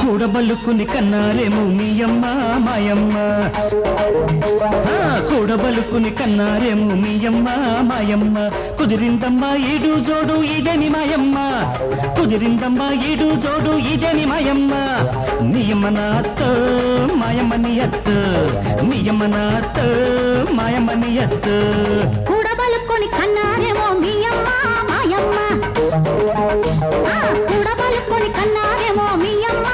కూడబలుకుని కన్నారేమో మీ అమ్మ మాయమ్మ కూడబలుకుని కన్నారేమో మీ అమ్మ మాయమ్మ కుదిరిందమ్మా ఈడు జోడు ఇదేని మాయమ్మ కుదిరిందమ్మా ఈడు జోడు ఇదేని మాయమ్మ నీయమ్మ నాతో మాయమ్మ నీ అత్తు నీయమ్మ నాతో మాయమ్మ నీ అత్తు కూడబలుకుని కన్నారేమో మీ అమ్మ మాయమ్మ కూడబలుకుని కన్నారేమో మీ అమ్మ